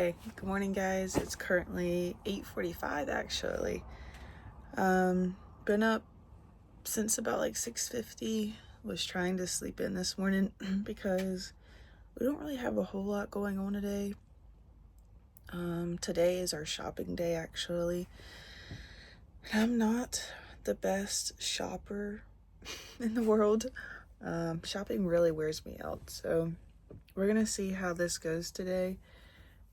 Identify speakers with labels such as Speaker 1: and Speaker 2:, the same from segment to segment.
Speaker 1: Okay, good morning guys. It's currently 8:45 actually. Been up since about like 6:50. Was trying to sleep in this morning because we don't really have a whole lot going on today. Today is our shopping day actually. I'm not the best shopper in the world. Shopping really wears me out, so we're gonna see how this goes today.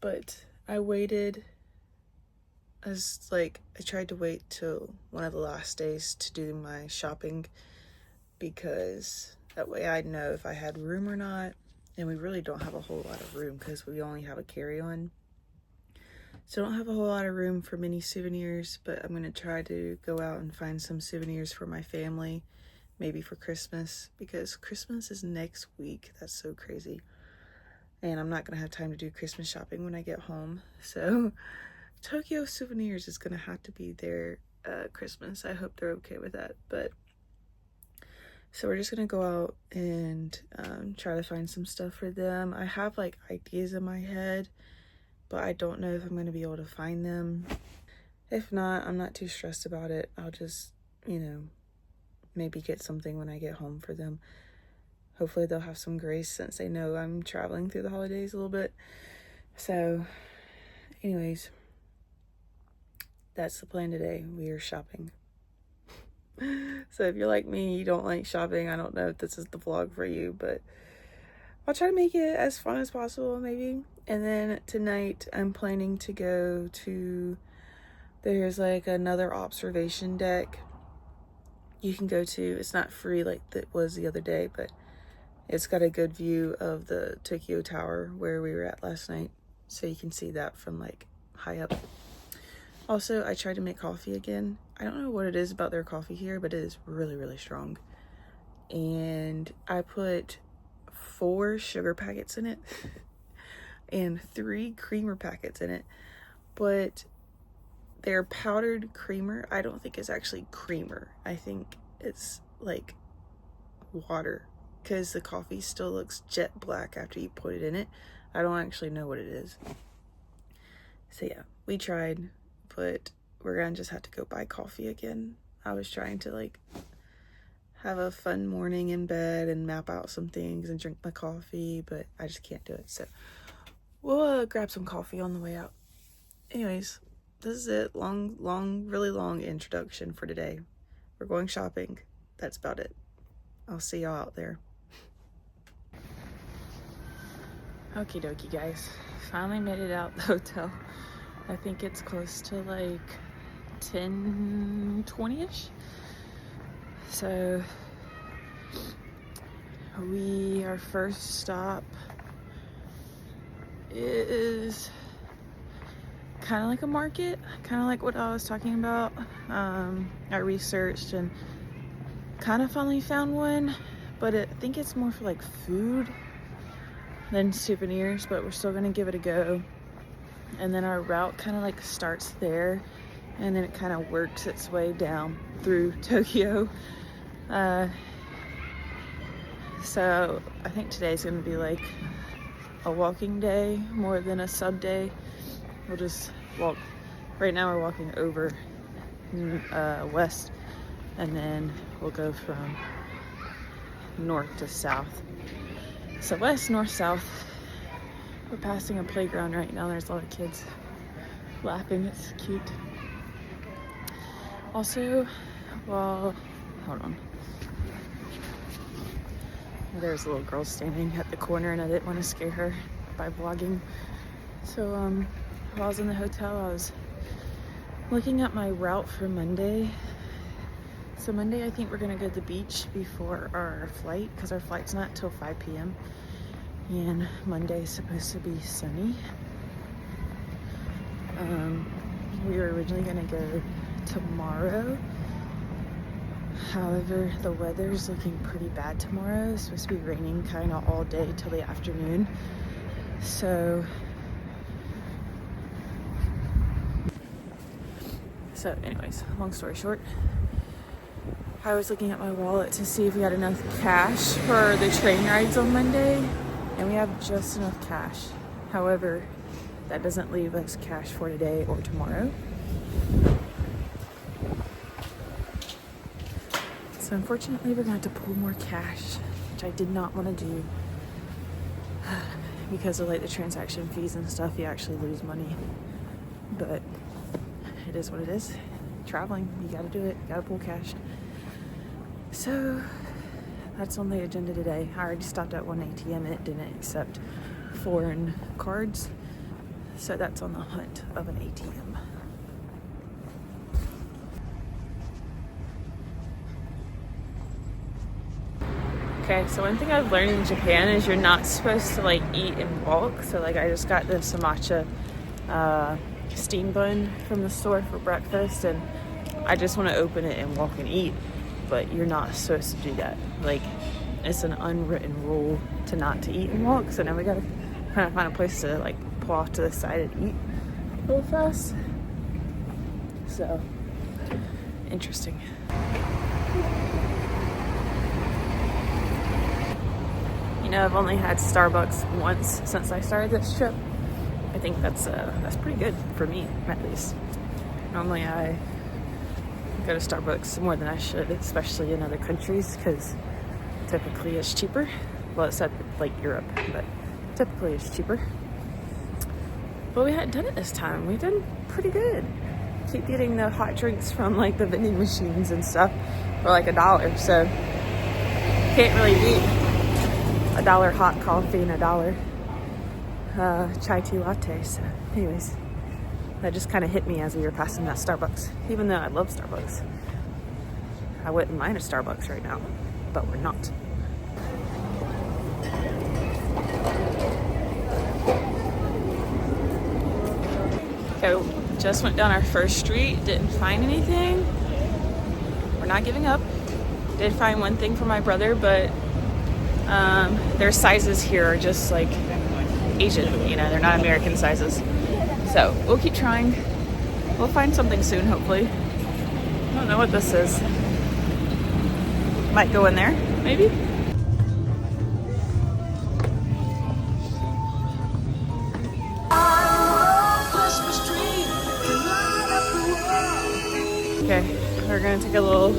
Speaker 1: But I tried to wait till one of the last days to do my shopping because that way I'd know if I had room or not. And we really don't have a whole lot of room because we only have a carry-on. So I don't have a whole lot of room for many souvenirs, but I'm going to try to go out and find some souvenirs for my family, maybe for Christmas, because Christmas is next week. That's so crazy. And I'm not going to have time to do Christmas shopping when I get home. So Tokyo Souvenirs is going to have to be their Christmas. I hope they're okay with that. But so we're just going to go out and try to find some stuff for them. I have like ideas in my head, but I don't know if I'm going to be able to find them. If not, I'm not too stressed about it. I'll just, maybe get something when I get home for them. Hopefully they'll have some grace since they know I'm traveling through the holidays a little bit. So anyways, that's the plan today. We are shopping. So if you're like me, you don't like shopping, I don't know if this is the vlog for you, but I'll try to make it as fun as possible maybe. And then tonight I'm planning to go to, there's like another observation deck you can go to. It's not free like it was the other day, but it's got a good view of the Tokyo Tower where we were at last night. So you can see that from like high up. Also, I tried to make coffee again. I don't know what it is about their coffee here, but it is really, really strong. And I put 4 sugar packets in it and 3 creamer packets in it. But their powdered creamer, I don't think it's actually creamer. I think it's like water, because the coffee still looks jet black after you put it in it. I don't actually know what it is. So yeah, we tried, but we're gonna just have to go buy coffee again. I was trying to like have a fun morning in bed and map out some things and drink my coffee, but I just can't do it. So we'll grab some coffee on the way out. Anyways, this is it. Really long introduction for today. We're going shopping. That's about it. I'll see y'all out there. Okie dokie guys, finally made it out the hotel. I think it's close to like 10:20ish. So our first stop is kind of like a market, kind of like what I was talking about. I researched and kind of finally found one, but I think it's more for like food than souvenirs, but we're still gonna give it a go. And then our route kind of like starts there, and then it kind of works its way down through Tokyo. So I think today's gonna be like a walking day more than a sub day. We'll just walk. Right now we're walking over west, and then we'll go from north to south. So west, north, south. We're passing a playground right now. There's a lot of kids laughing. It's cute. Also, hold on. There's a little girl standing at the corner and I didn't want to scare her by vlogging. So while I was in the hotel, I was looking at my route for Monday. So Monday, I think we're gonna go to the beach before our flight, because our flight's not till 5 p.m. and Monday is supposed to be sunny. We were originally gonna go tomorrow. However, the weather's looking pretty bad tomorrow. It's supposed to be raining kind of all day till the afternoon. So anyways, long story short, I was looking at my wallet to see if we had enough cash for the train rides on Monday, and we have just enough cash. However, that doesn't leave us cash for today or tomorrow. So unfortunately, we're going to have to pull more cash, which I did not want to do. Because of like the transaction fees and stuff, you actually lose money. But it is what it is. Traveling, you gotta do it, you gotta pull cash. So that's on the agenda today. I already stopped at one ATM and it didn't accept foreign cards. So that's on the hunt of an ATM. Okay, so one thing I've learned in Japan is you're not supposed to like eat and walk. So like I just got this matcha steam bun from the store for breakfast, and I just want to open it and walk and eat, but you're not supposed to do that. Like, it's an unwritten rule to eat and walk. So now we gotta kind of find a place to like pull off to the side and eat real fast. So interesting. You know, I've only had Starbucks once since I started this trip. I think that's pretty good for me, at least. Normally I go to Starbucks more than I should, especially in other countries, because typically it's cheaper. Well, it's at like Europe, but typically it's cheaper. But we hadn't done it this time. We've done pretty good. Keep getting the hot drinks from like the vending machines and stuff for like $1. So can't really beat $1 hot coffee and $1 chai tea latte. So anyways, that just kind of hit me as we were passing that Starbucks. Even though I love Starbucks, I wouldn't mind a Starbucks right now, but we're not. Okay, just went down our first street, didn't find anything. We're not giving up. Did find one thing for my brother, but their sizes here are just like Asian, you know, they're not American sizes. So we'll keep trying. We'll find something soon, hopefully. I don't know what this is. Might go in there, maybe. Okay, we're gonna take a little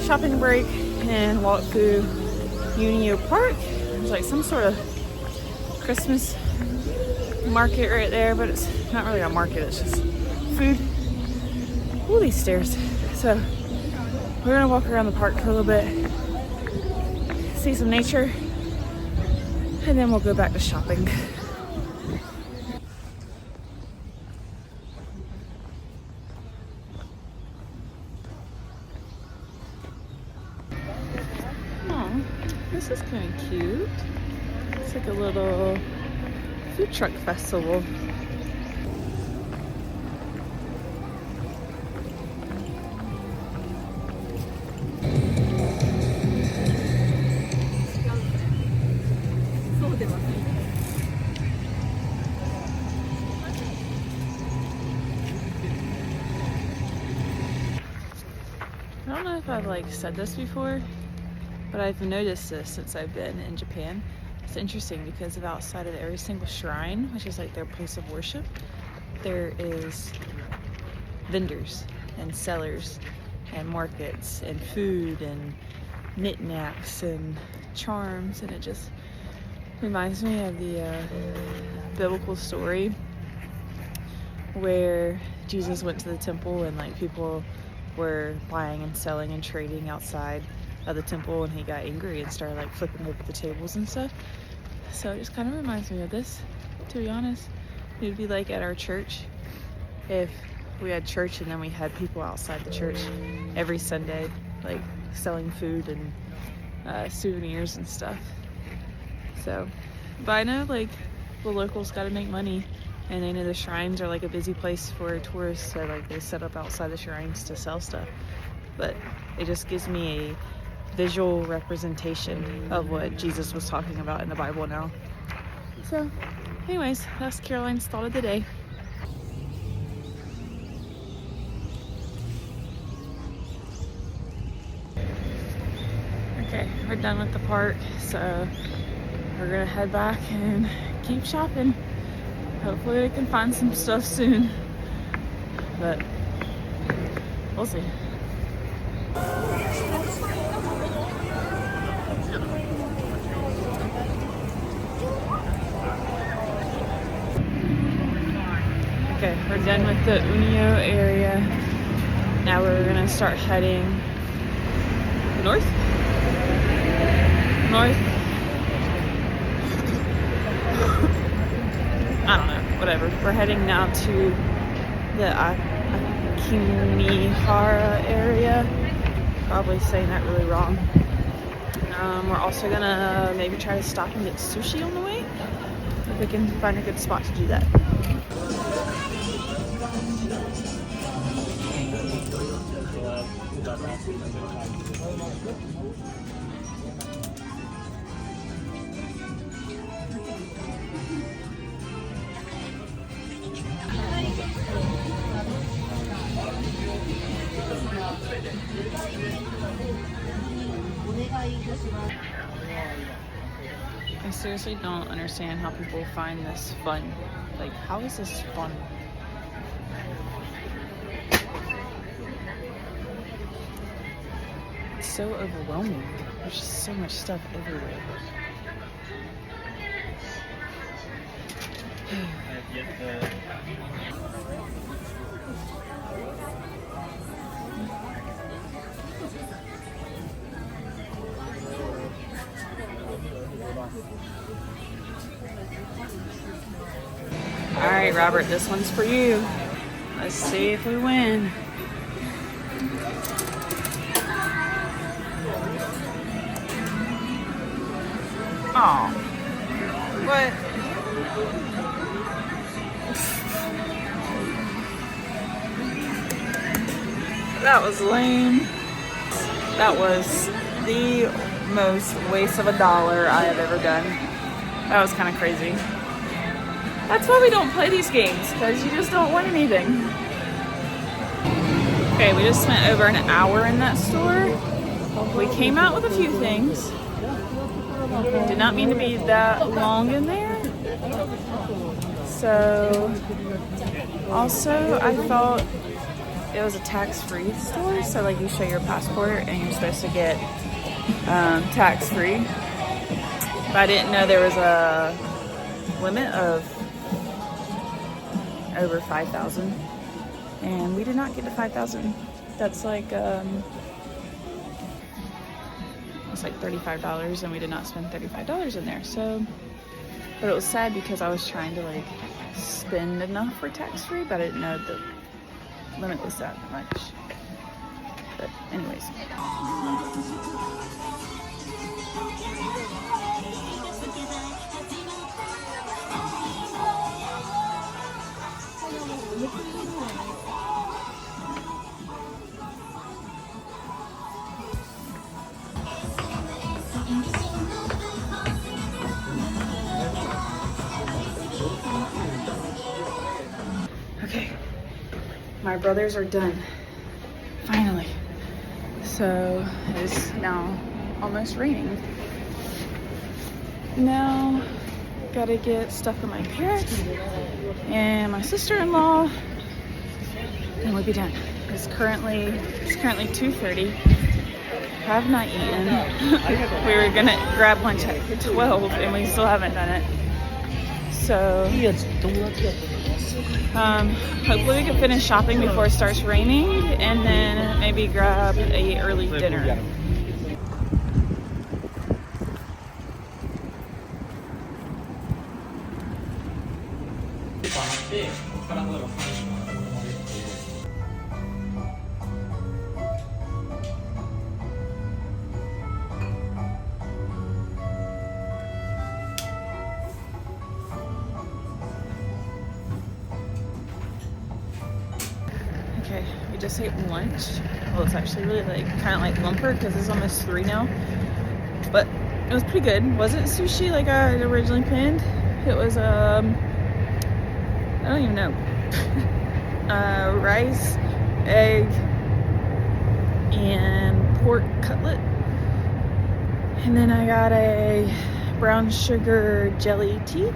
Speaker 1: shopping break and walk through Unio Park. There's like some sort of Christmas market right there, but it's not really a market, it's just food. Ooh, these stairs. So we're gonna walk around the park for a little bit, see some nature, and then we'll go back to shopping. Oh, this is kind of cute. It's like a little food truck festival. I don't know if I've like said this before, but I've noticed this since I've been in Japan. It's interesting because of outside of every single shrine, which is like their place of worship, there is vendors and sellers and markets and food and knickknacks and charms, and it just reminds me of the biblical story where Jesus went to the temple and like people were buying and selling and trading outside of the temple, and he got angry and started like flipping over the tables and stuff. So it just kind of reminds me of this, to be honest. It would be like at our church if we had church and then we had people outside the church every Sunday like selling food and souvenirs and stuff. So, but I know like the locals got to make money, and they know the shrines are like a busy place for tourists, so like they set up outside the shrines to sell stuff. But it just gives me a visual representation of what Jesus was talking about in the Bible now. So anyways, that's Caroline's thought of the day. Okay, we're done with the park, so we're gonna head back and keep shopping.
Speaker 2: hopefully I can find some stuff soon, but we'll see. Okay, we're done with the Unio area. Now we're gonna start heading north? North? I don't know, whatever. We're heading now to the Akinihara area. Probably saying that really wrong. We're also gonna maybe try to stop and get sushi on the way, if we can find a good spot to do that. I seriously don't understand how people find this fun. Like, how is this fun? It's so overwhelming. There's just so much stuff everywhere. All right, Robert, this one's for you. Let's see if we win. Oh, what? That was lame. That was the most waste of $1 I have ever done. That was kind of crazy. That's why we don't play these games, because you just don't win anything. Okay, we just spent over an hour in that store. We came out with a few things. Did not mean to be that long in there. So, also, I thought it was a tax-free store. So, like, you show your passport and you're supposed to get tax-free. But I didn't know there was a limit of over 5,000. And we did not get to 5,000. That's like, it's like $35, and we did not spend $35 in there. So, but it was sad because I was trying to like spend enough for tax-free, but I didn't know the limit was that much. But anyways. Okay, my brothers are done, finally. So it's now almost raining. Now, gotta get stuff for my parents and my sister-in-law, and we'll be done. It's currently 2:30. Have not eaten. We were gonna grab lunch at 12, and we still haven't done it. So, hopefully we can finish shopping before it starts raining, and then maybe grab a early dinner. Okay, we just ate lunch. Well, it's actually really like kind of like lumper because it's almost 3 now. But it was pretty good. Wasn't sushi like I had originally planned. It was I don't even know. Rice, egg, and pork cutlet. And then I got a brown sugar jelly tea.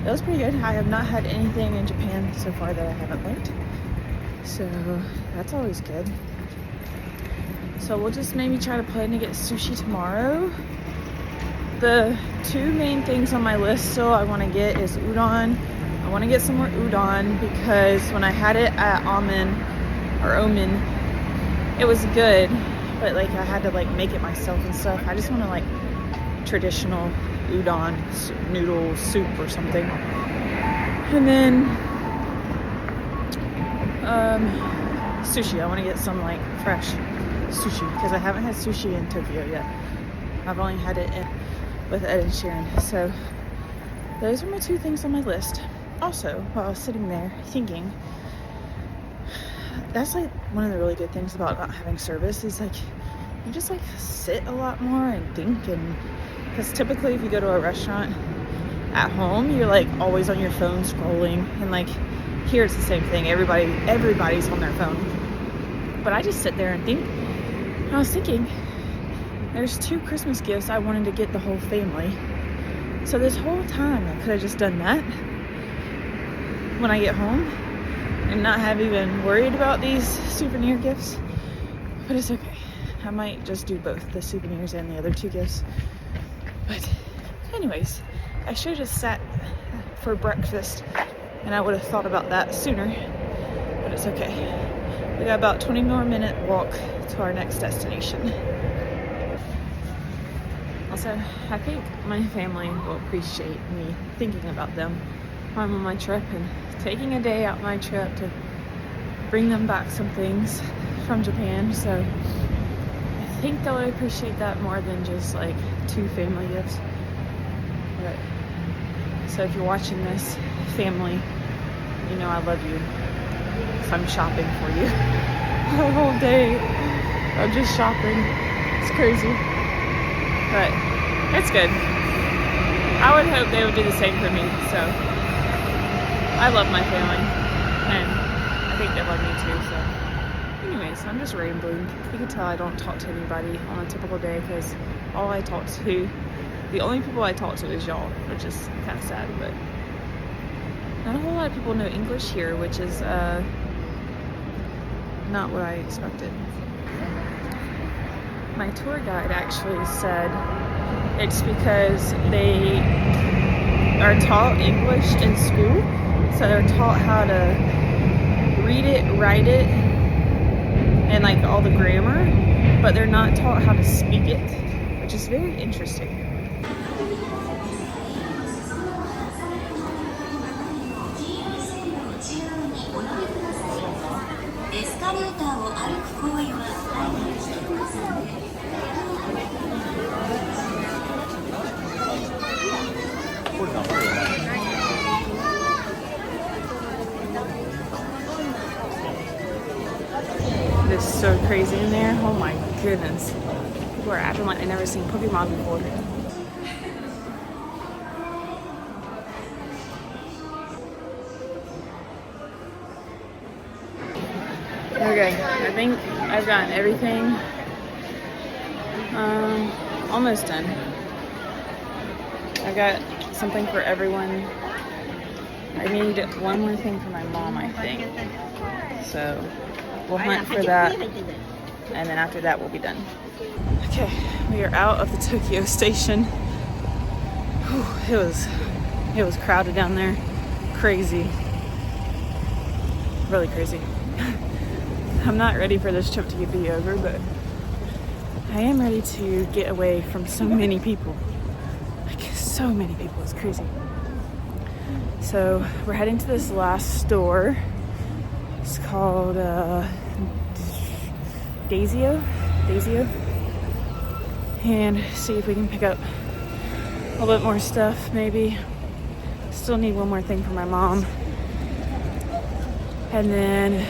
Speaker 2: it was pretty good. I have not had anything in Japan so far that I haven't liked, so that's always good. So we'll just maybe try to plan to get sushi tomorrow. The two main things on my list still I want to get is udon. I want to get some more udon because when I had it at Omen, it was good, but like I had to like make it myself and stuff. I just want to like traditional udon noodle soup or something. And then sushi. I want to get some like fresh sushi because I haven't had sushi in Tokyo yet. I've only had it with Ed and Sheeran. So those are my two things on my list. Also, while I was sitting there thinking, that's like one of the really good things about not having service is like you just like sit a lot more and think. And because typically if you go to a restaurant at home, you're like always on your phone scrolling, and like here it's the same thing. Everybody's on their phone, but I just sit there and think. I was thinking there's 2 Christmas gifts I wanted to get the whole family, so this whole time I could have just done that when I get home and not have even worried about these souvenir gifts. But it's okay, I might just do both the souvenirs and the other 2 gifts. But anyways, I should have just sat for breakfast and I would have thought about that sooner, but it's okay. We got about 20 more minute walk to our next destination. Also, I think my family will appreciate me thinking about them while I'm on my trip and taking a day out my trip to bring them back some things from Japan. So I think they'll appreciate that more than just like 2 family gifts. But so if you're watching this, family, you know I love you. So I'm shopping for you. The whole day of just shopping. It's crazy. But it's good. I would hope they would do the same for me. So I love my family. And I think they love me too. So anyways, I'm just rambling. You can tell I don't talk to anybody on a typical day because the only people I talk to is y'all, which is kind of sad, but not a whole lot of people know English here, which is not what I expected. My tour guide actually said it's because they are taught English in school, so they're taught how to read it, write it, and like all the grammar, but they're not taught how to speak it, which is very interesting. It's so crazy in there. Oh my goodness. People are acting like they've never seen Pokemon before. Okay, I think I've gotten everything almost done. I got something for everyone. I need one more thing for my mom, I think. So we'll hunt for that, and then after that we'll be done. Okay, we are out of the Tokyo station. Whew, it was crowded down there. Crazy. Really crazy. I'm not ready for this trip to be over, but I am ready to get away from so many people. Like, so many people. It's crazy. So we're heading to this last store. It's called Daisyo, and see if we can pick up a little bit more stuff. Maybe still need one more thing for my mom, and then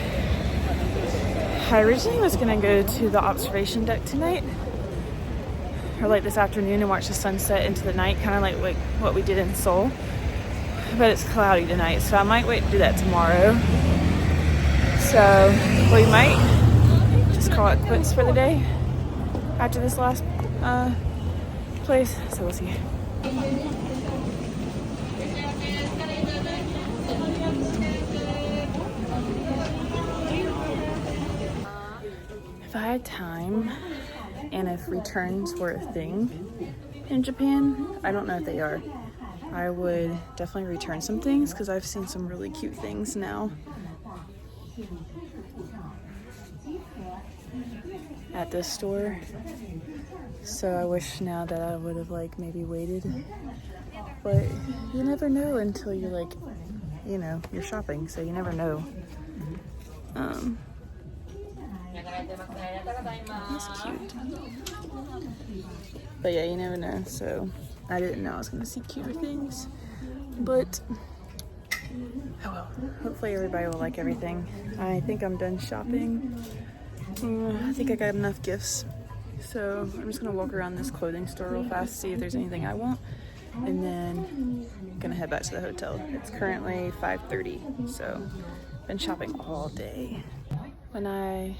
Speaker 2: I originally was gonna go to the observation deck tonight, or like this afternoon, and watch the sunset into the night, kind of like what we did in Seoul. But it's cloudy tonight, so I might wait to do that tomorrow. So we might just call it quits for the day after this last place. So we'll see. If I had time and if returns were a thing in Japan, I don't know if they are, I would definitely return some things because I've seen some really cute things now at this store. So I wish now that I would have like maybe waited, but you never know until you're like, you know, you're shopping, so you never know. That's cute. But yeah, you never know, so I didn't know I was gonna see cuter things, but oh well. Hopefully everybody will like everything. I think I'm done shopping. I think I got enough gifts. So I'm just gonna walk around this clothing store real fast, see if there's anything I want, and then I'm gonna head back to the hotel. It's currently 5:30, so been shopping all day. When I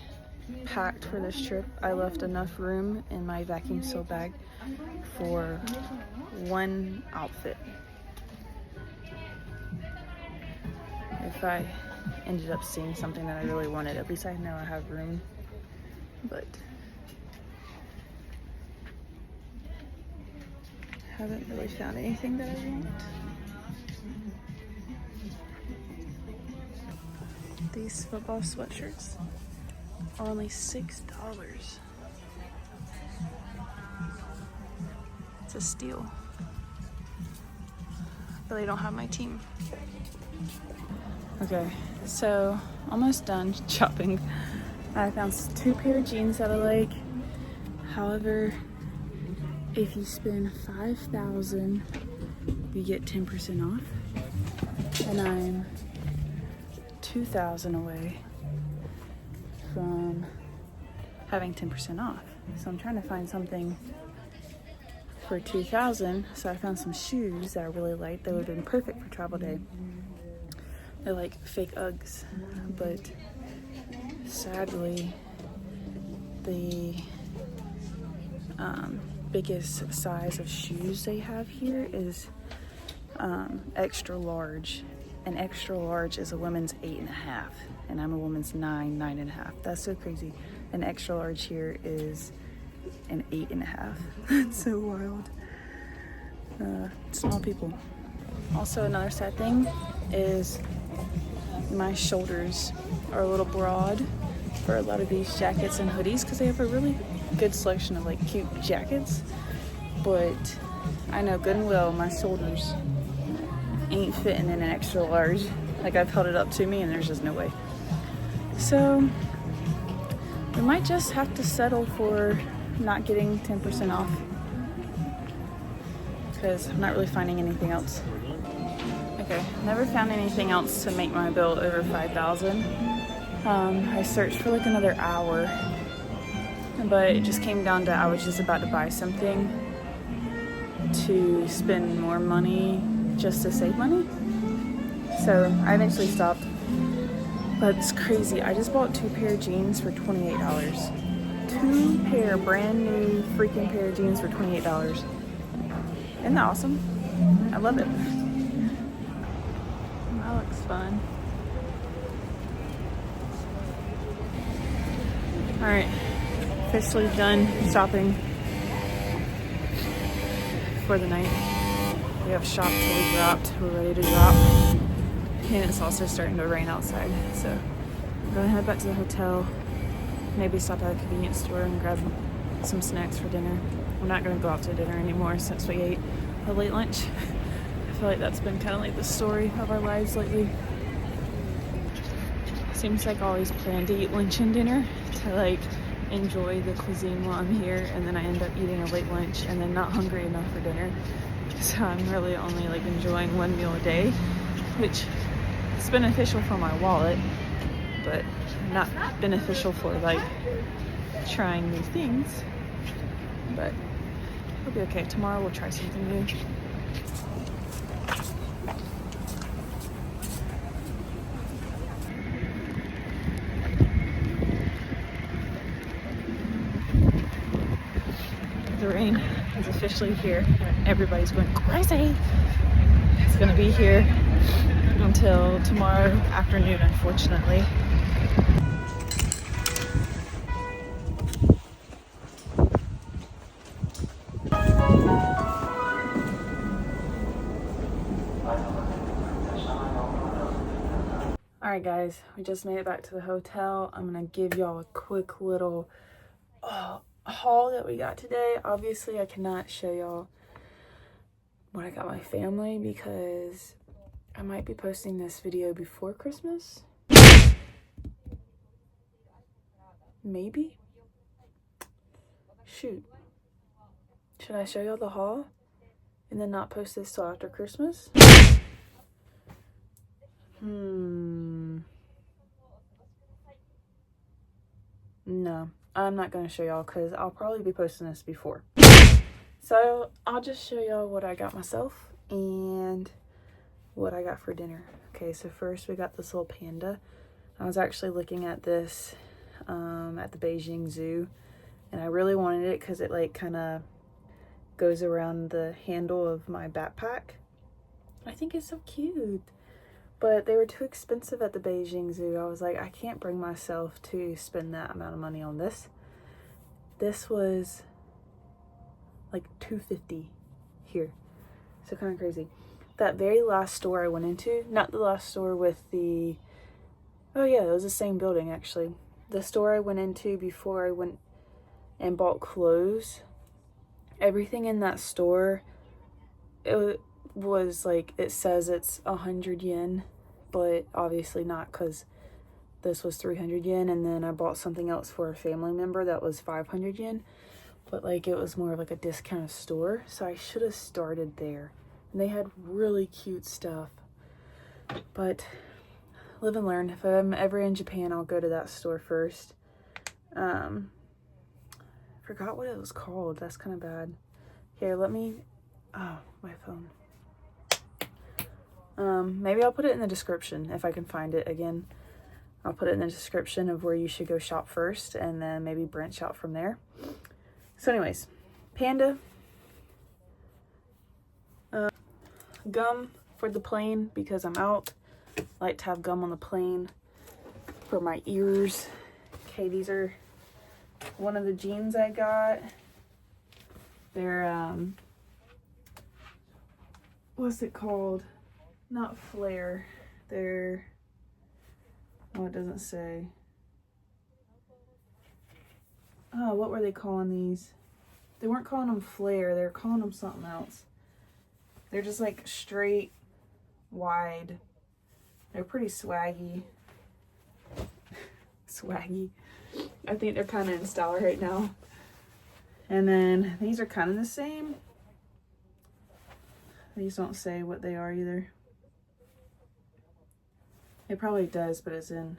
Speaker 2: packed for this trip, I left enough room in my vacuum seal bag for one outfit. If I ended up seeing something that I really wanted, at least I know I have room, but haven't really found anything that I want. These football sweatshirts are only $6. It's a steal. But they don't have my team. Okay, so almost done shopping. I found 2 pair of jeans that I like. However, if you spend $5,000, you get 10% off. And I'm $2,000 away from having 10% off. So I'm trying to find something for $2,000. So I found some shoes that I really like. They would have been perfect for travel day. They're like fake Uggs, but sadly, the biggest size of shoes they have here is extra large, and extra large is a woman's 8.5, and I'm a woman's 9.5. That's so crazy. An extra large here is an 8.5. That's so wild. Small people. Also, another sad thing is my shoulders are a little broad for a lot of these jackets and hoodies because they have a really good selection of like cute jackets, but I know good and well my shoulders ain't fitting in an extra large. Like, I've held it up to me and there's just no way. So we might just have to settle for not getting 10% off because I'm not really finding anything else. Okay, never found anything else to make my bill over $5,000. I searched for like another hour, but it just came down to I was just about to buy something to spend more money just to save money. So I eventually stopped. But it's crazy. I just bought 2 pair of jeans for $28. 2 pair, brand new freaking pair of jeans for $28. Isn't that awesome? I love it. That looks fun. Alright, officially done shopping for the night. We have shopped till we dropped. We're ready to drop. And it's also starting to rain outside. So I'm gonna head back to the hotel. Maybe stop at a convenience store and grab some snacks for dinner. We're not gonna go out to dinner anymore since we ate a late lunch. I feel like that's been kind of like the story of our lives lately. Seems like I always plan to eat lunch and dinner to like enjoy the cuisine while I'm here, and then I end up eating a late lunch and then not hungry enough for dinner. So I'm really only like enjoying one meal a day, which is beneficial for my wallet, but not beneficial for like trying new things. But it'll be okay. Tomorrow we'll try something new. The rain is officially here. Everybody's going crazy. it's gonna be here until tomorrow afternoon, unfortunately. Alright guys, we just made it back to the hotel. I'm gonna give y'all a quick little haul that we got today. Obviously I cannot show y'all what I got my family because I might be posting this video before Christmas. Maybe? Shoot. Should I show y'all the haul and then not post this till after Christmas? No, I'm not going to show y'all because I'll probably be posting this before. So I'll just show y'all what I got myself and what I got for dinner. Okay, so first we got this little panda. I was actually looking at this at the Beijing Zoo, and I really wanted it because it like kind of goes around the handle of my backpack. I think it's so cute. But they were too expensive at the Beijing Zoo. I was like, I can't bring myself to spend that amount of money on this. This was like $250 here. So kind of crazy. That very last store I went into, not the last store with the, oh yeah, it was the same building actually. The store I went into before I went and bought clothes, everything in that store, it was like, it says it's 100 yen, but obviously not because this was 300 yen, and then I bought something else for a family member that was 500 yen, but like it was more of like a discounted store, so I should have started there. And they had really cute stuff, but live and learn. If I'm ever in Japan, I'll go to that store first. Forgot what it was called. That's kind of bad. Here, let me, oh, my phone. Maybe I'll put it in the description if I can find it again. I'll put it in the description of where you should go shop first and then maybe branch out from there. So anyways, panda. Gum for the plane because I'm out. I like to have gum on the plane for my ears. Okay, these are one of the jeans I got. They're, what's it called? Not flare. They're, oh, it doesn't say. Oh, what were they calling these? They weren't calling them flare. They were calling them something else. They're just like straight, wide. They're pretty swaggy. Swaggy. I think they're kind of in style right now. And then these are kind of the same. These don't say what they are either. It probably does, but it's in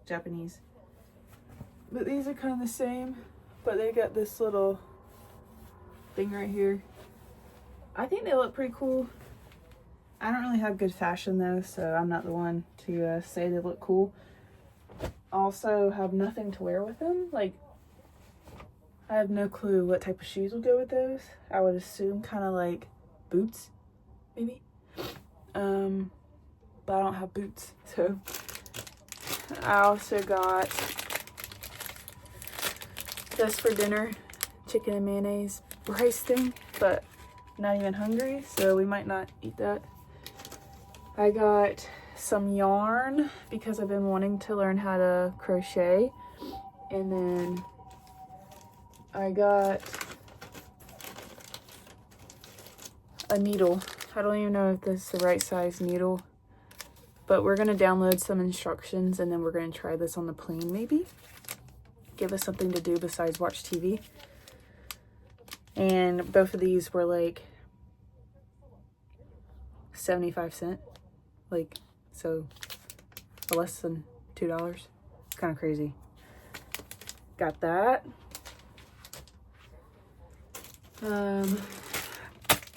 Speaker 2: Japanese. But these are kind of the same, but they got this little thing right here. I think they look pretty cool. I don't really have good fashion though, so I'm not the one to say they look cool. Also have nothing to wear with them. Like, I have no clue what type of shoes will go with those. I would assume kind of like boots, maybe. But I don't have boots, so. I also got this for dinner, chicken and mayonnaise rice thing, but not even hungry, so we might not eat that. I got some yarn because I've been wanting to learn how to crochet, and then I got a needle. I don't even know if this is the right size needle, but we're gonna download some instructions and then we're gonna try this on the plane maybe. Give us something to do besides watch TV. And both of these were like 75 cents. Like, so less than $2. It's kind of crazy. Got that.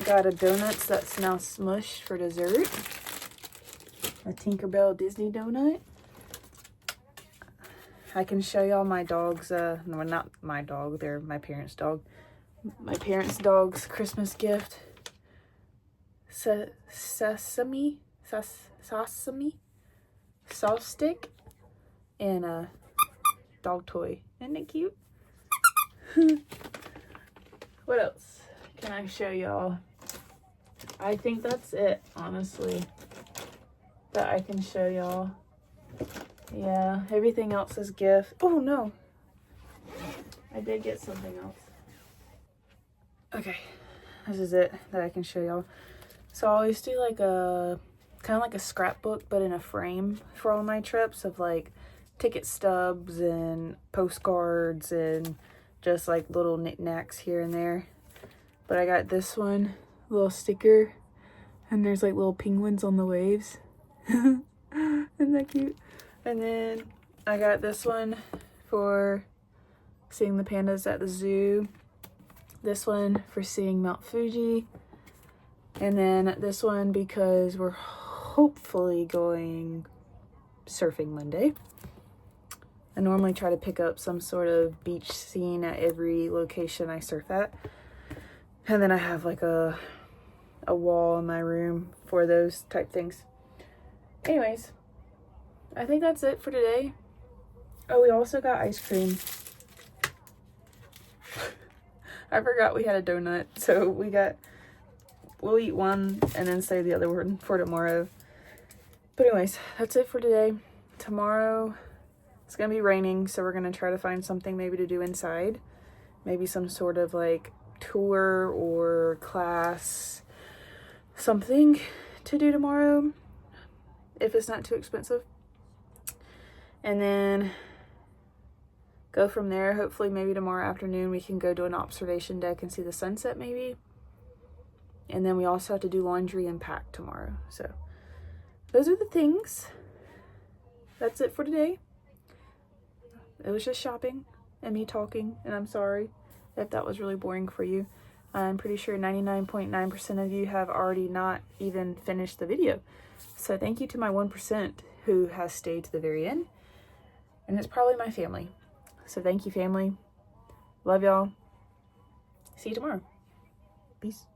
Speaker 2: Got a donuts that's now smushed for dessert. A Tinkerbell Disney donut. I can show y'all my dog's, no, not my dog, they're my parents' dog. My parents' dog's Christmas gift. sesame sauce stick and a dog toy. Isn't it cute? What else can I show y'all? I think that's it, honestly, that I can show y'all. Yeah, everything else is gift. Oh no, I did get something else. Okay, this is it that I can show y'all. So I always do like a kind of like a scrapbook, but in a frame for all my trips, of like ticket stubs and postcards and just like little knickknacks here and there. But I got this one little sticker, and there's like little penguins on the waves. Isn't that cute? And then I got this one for seeing the pandas at the zoo. This one for seeing Mount Fuji. And then this one because we're hopefully going surfing Monday. I normally try to pick up some sort of beach scene at every location I surf at. And then I have like a wall in my room for those type things. Anyways, I think that's it for today. Oh, we also got ice cream. I forgot we had a donut, so we'll eat one and then save the other one for tomorrow. But anyways, that's it for today. Tomorrow it's gonna be raining, so we're gonna try to find something maybe to do inside. Maybe some sort of like tour or class, something to do tomorrow, if it's not too expensive. And then go from there. Hopefully maybe tomorrow afternoon we can go to an observation deck and see the sunset maybe. And then we also have to do laundry and pack tomorrow. So those are the things. That's it for today. It was just shopping and me talking, and I'm sorry if that was really boring for you. I'm pretty sure 99.9% of you have already not even finished the video. So thank you to my 1% who has stayed to the very end. And it's probably my family. So thank you, family. Love y'all. See you tomorrow. Peace.